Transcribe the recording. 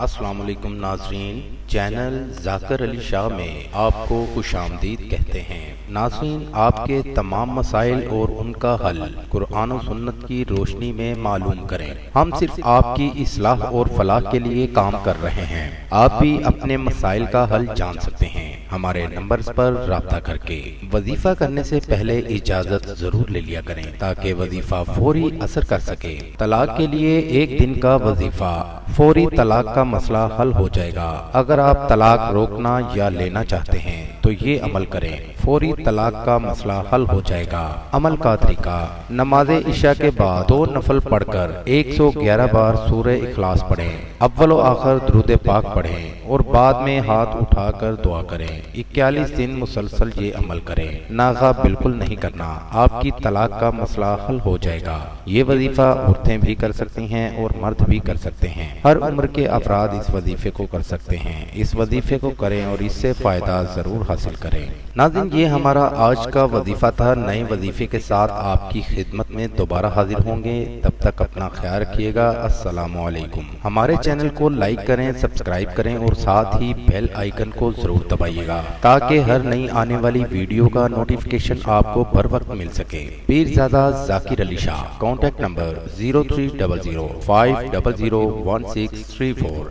السلام علیکم ناظرین، چینل ذاکر علی شاہ میں آپ کو خوش آمدید کہتے ہیں۔ ناظرین، آپ کے تمام مسائل اور ان کا حل قرآن و سنت کی روشنی میں معلوم کریں۔ ہم صرف آپ کی اصلاح اور فلاح کے لیے کام کر رہے ہیں۔ آپ بھی اپنے مسائل کا حل جان سکتے ہیں ہمارے نمبرز پر رابطہ کر کے۔ وظیفہ کرنے سے پہلے اجازت ضرور لے لیا کریں تاکہ وظیفہ فوری اثر کر سکے۔ طلاق کے لیے 1 دن کا وظیفہ، فوری طلاق کا مسئلہ حل ہو جائے گا۔ اگر آپ طلاق روکنا یا لینا چاہتے ہیں تو یہ عمل کریں، فوری طلاق کا مسئلہ حل ہو جائے گا۔ عمل کا طریقہ: نماز عشاء کے بعد 2 نفل پڑھ کر 111 بار سورہ اخلاص پڑھیں، اول و آخر درود پاک پڑھیں اور بعد میں ہاتھ اٹھا کر دعا کریں۔ 41 دن مسلسل یہ عمل کریں۔ ناغہ بالکل نہیں کرنا، آپ کی طلاق کا مسئلہ حل ہو جائے گا۔ یہ وظیفہ عورتیں بھی کر سکتی ہیں اور مرد بھی کر سکتے ہیں۔ ہر عمر کے افراد اس وظیفے کو کر سکتے ہیں۔ اس وظیفے کو کریں اور اس سے فائدہ ضرور حاصل کریں۔ ناظرین، یہ ہمارا آج کا وظیفہ تھا۔ نئے وظیفے کے ساتھ آپ کی خدمت میں دوبارہ حاضر ہوں گے۔ تب تک اپنا خیال رکھیے گا۔ السلام علیکم۔ ہمارے چینل کو لائک کریں، سبسکرائب کریں اور ساتھ ہی بیل آئیکن کو ضرور دبائیے گا تاکہ ہر نئی آنے والی ویڈیو کا نوٹیفیکیشن آپ کو بر وقت مل سکے۔ پیرزادہ ذاکر علی شاہ، کانٹیکٹ نمبر 0300 500 1634۔